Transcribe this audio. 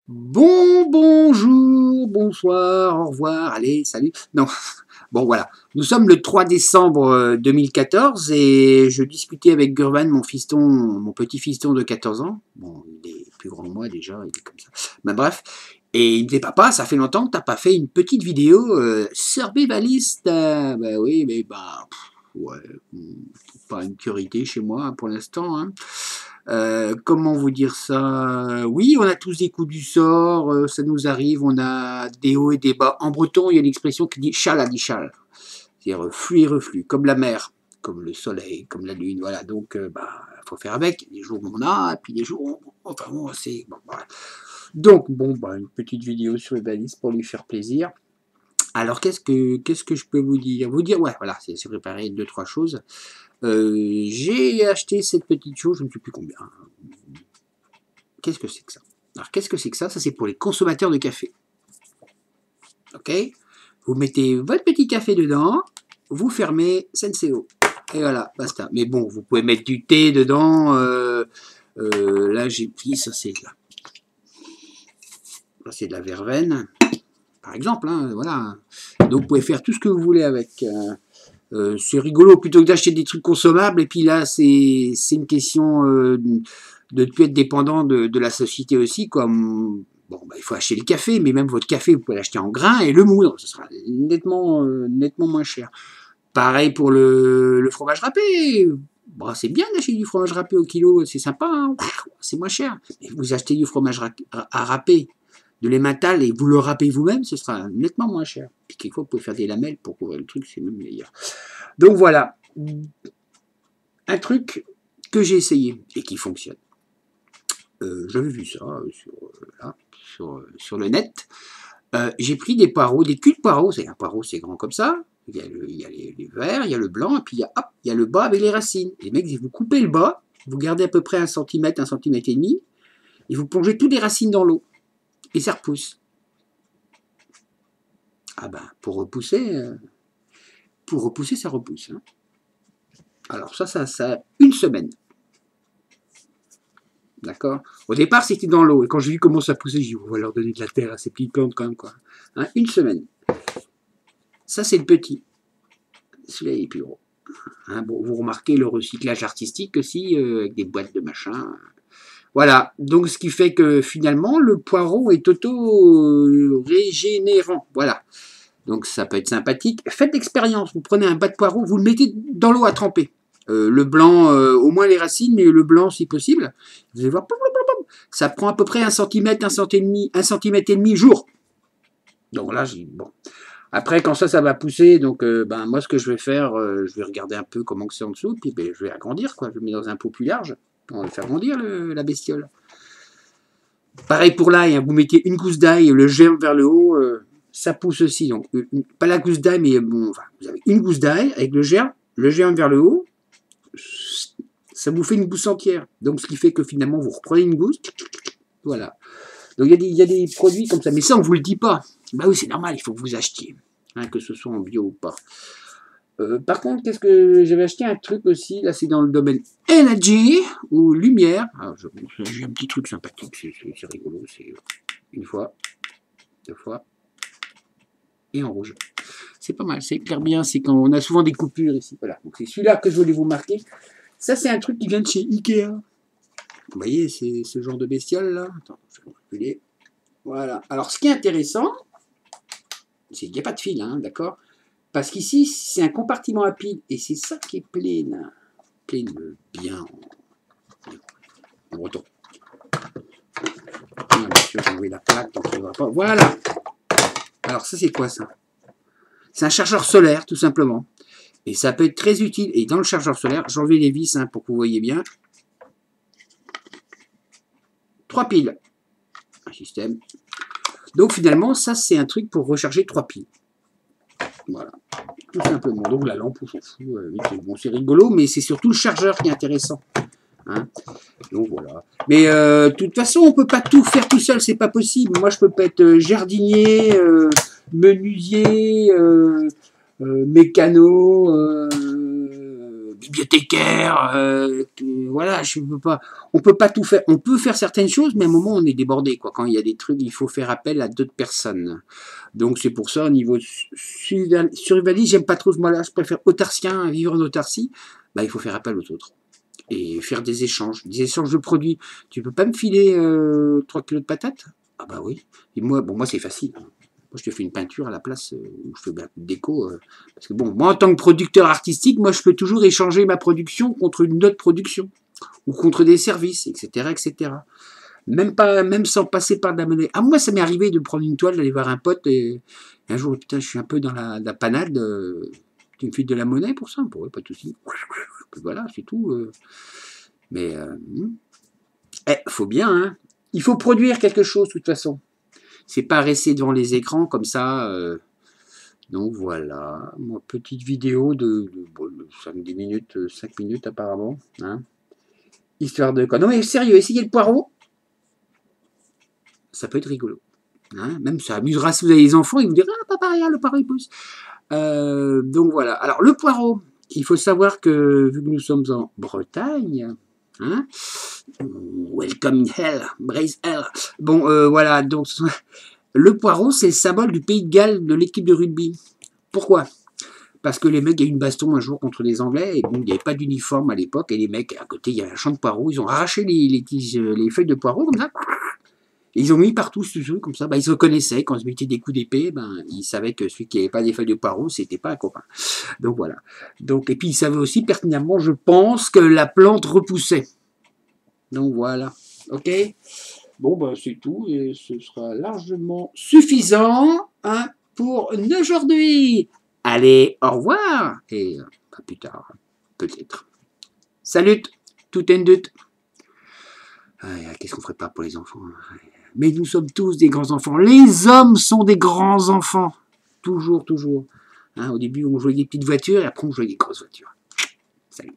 Bonjour, bonsoir, au revoir, allez, salut. Non, bon voilà. Nous sommes le 3 décembre 2014 et je discutais avec Gurvan, mon fiston, mon petit fiston de 14 ans. Bon, il est plus grand que moi déjà, il est comme ça. Mais bref. Et il me disait, papa, ça fait longtemps que t'as pas fait une petite vidéo survivaliste. Bah oui, mais bah, ouais, pas une priorité chez moi pour l'instant, hein. Comment vous dire ça? Oui, on a tous des coups du sort, ça nous arrive, on a des hauts et des bas. En breton, il y a une expression qui dit chal a dit chal, c'est-à-dire flux et reflux, comme la mer, comme le soleil, comme la lune. Voilà, donc bah, faut faire avec. Les jours où on a, et puis les jours où enfin bon, c'est bon, voilà. Donc bon, bah, une petite vidéo sur les balises pour lui faire plaisir. Alors qu'est-ce que je peux vous dire? Vous dire, ouais, voilà, c'est préparer deux trois choses. J'ai acheté cette petite chose, je ne sais plus combien. Qu'est-ce que c'est que ça? Alors, qu'est-ce que c'est que ça? Ça, c'est pour les consommateurs de café. Ok? Vous mettez votre petit café dedans, vous fermez, Senseo. Et voilà, basta. Mais bon, vous pouvez mettre du thé dedans. Là, j'ai pris, ça c'est de la verveine, par exemple. Hein, voilà. Donc, vous pouvez faire tout ce que vous voulez avec. C'est rigolo, plutôt que d'acheter des trucs consommables. Et puis là, c'est une question de ne plus être dépendant de la société aussi, comme bon, bah, il faut acheter le café, mais même votre café, vous pouvez l'acheter en grains et le moudre, ce sera nettement moins cher. Pareil pour le fromage râpé. Bon, c'est bien d'acheter du fromage râpé au kilo, c'est sympa, hein, c'est moins cher. Mais vous achetez du fromage à râper de l'emmental et vous le râpez vous-même, ce sera nettement moins cher. Puis quelquefois, vous pouvez faire des lamelles pour couvrir le truc, c'est même meilleur. Donc voilà, un truc que j'ai essayé et qui fonctionne. J'avais vu ça là, sur le net. J'ai pris des poireaux, des culs de poireaux. C'est un poireau, c'est grand comme ça. Il y a les verts, il y a le blanc, et puis il y a le bas avec les racines. Les mecs, vous coupez le bas, vous gardez à peu près 1 cm, 1 cm et demi, et vous plongez toutes les racines dans l'eau. Et ça repousse. Ah ben, pour repousser, ça repousse. Hein. Alors ça a une semaine. D'accord. Au départ, c'était dans l'eau. Et quand j'ai vu comment ça poussait, j'ai dit, on va leur donner de la terre à ces petites plantes quand même, quoi. Hein, une semaine. Ça, c'est le petit. Celui-là, il est plus gros. Hein, bon, vous remarquez le recyclage artistique aussi, avec des boîtes de machin. Voilà. Donc, ce qui fait que finalement, le poireau est auto-régénérant. Voilà. Donc, ça peut être sympathique. Faites l'expérience. Vous prenez un bas de poireau, vous le mettez dans l'eau à tremper. Le blanc, au moins les racines, mais le blanc si possible. Vous allez voir, ça prend à peu près 1 cm, 1 cm et demi jour. Donc là, j'ai bon. Après, quand ça va pousser, donc ben, moi, ce que je vais faire, je vais regarder un peu comment c'est en dessous, puis ben, je vais agrandir, quoi. Je le mets dans un pot plus large. On va faire grandir la bestiole. Pareil pour l'ail, hein, vous mettez une gousse d'ail, le germe vers le haut, ça pousse aussi. Donc, pas la gousse d'ail, mais bon, enfin, vous avez une gousse d'ail avec le germe vers le haut, ça vous fait une gousse entière. Donc, ce qui fait que finalement, vous reprenez une gousse, voilà. Donc, il y a des produits comme ça, mais ça, on ne vous le dit pas. Bah oui, c'est normal, il faut que vous achetiez, hein, que ce soit en bio ou pas. Par contre, qu'est-ce que j'avais acheté un truc aussi, là c'est dans le domaine energy ou lumière. Alors, j'ai un petit truc sympathique, c'est rigolo, c'est une fois, deux fois, et en rouge. C'est pas mal, ça éclaire bien, c'est quand on a souvent des coupures ici. Voilà, donc c'est celui-là que je voulais vous marquer. Ça c'est un truc qui vient de chez Ikea. Vous voyez, c'est ce genre de bestiole là. Attends, je vais reculer. Voilà. Alors ce qui est intéressant, c'est qu'il n'y a pas de fil, hein, d'accord? Parce qu'ici, c'est un compartiment à pile, et c'est ça qui est plein. Plein bien en breton. Bien sûr, j'ai enlevé la plaque, donc il ne va pas. Voilà. Alors ça, c'est quoi ça? C'est un chargeur solaire, tout simplement. Et ça peut être très utile. Et dans le chargeur solaire, j'ai enlevé les vis hein, pour que vous voyez bien. 3 piles. Un système. Donc finalement, ça, c'est un truc pour recharger 3 piles. Voilà. Tout simplement. Donc la lampe, on s'en fout. Bon, c'est rigolo, mais c'est surtout le chargeur qui est intéressant. Hein, donc voilà. Mais de toute façon, on peut pas tout faire tout seul, c'est pas possible. Moi, je peux pas être jardinier, menuisier, mécano, bibliothécaire, voilà, on peut pas tout faire. On peut faire certaines choses, mais à un moment, on est débordé, quoi. Quand il y a des trucs, il faut faire appel à d'autres personnes. Donc, c'est pour ça, au niveau survivalisme, j'aime pas trop ce mot-là. Je préfère autarcien, vivre en autarcie. Bah, il faut faire appel aux autres. Et faire des échanges de produits. Tu peux pas me filer 3 kilos de patates? Ah bah oui. Et moi, bon, moi c'est facile. Moi, je te fais une peinture à la place où je fais bien de déco. Parce que bon, moi en tant que producteur artistique, moi je peux toujours échanger ma production contre une autre production ou contre des services, etc., etc. Même sans passer par de la monnaie. Ah, moi ça m'est arrivé de prendre une toile, d'aller voir un pote et un jour, putain, je suis un peu dans la panade. Tu me files de la monnaie pour ça? Pour pas de soucis. Voilà, c'est tout. Mais faut bien, hein. Il faut produire quelque chose de toute façon. C'est pas rester devant les écrans comme ça. Donc voilà, moi, petite vidéo de 5 minutes, 5 minutes apparemment. Hein. Histoire de quoi. Non mais sérieux, essayez le poireau. Ça peut être rigolo. Hein. Même ça amusera si vous avez des enfants, ils vous diront ah papa, regarde, le poireau il pousse. Donc voilà. Alors le poireau, il faut savoir que vu que nous sommes en Bretagne, hein, welcome in hell, braise hell. Bon voilà, donc le poireau c'est le symbole du pays de Galles de l'équipe de rugby. Pourquoi? Parce que les mecs, il y a eu une baston un jour contre les Anglais, et bon, il n'y avait pas d'uniforme à l'époque, et les mecs, à côté, il y avait un champ de poireaux, ils ont arraché les feuilles de poireaux, comme ça, et ils ont mis partout ce truc, comme ça, bah, ils se reconnaissaient, quand ils se mettaient des coups d'épée, ben, ils savaient que celui qui n'avait pas des feuilles de poireaux, c'était pas un copain. Donc voilà. Donc, et puis ils savaient aussi pertinemment, je pense, que la plante repoussait. Donc voilà. Ok? Bon, ben c'est tout, et ce sera largement suffisant, hein, pour aujourd'hui. Allez, au revoir, et pas plus tard, peut-être. Salut, tout en doute. Qu'est-ce qu'on ferait pas pour les enfants? Mais nous sommes tous des grands enfants. Les hommes sont des grands enfants. Toujours, toujours. Hein, au début, on jouait des petites voitures, et après, on jouait des grosses voitures. Salut.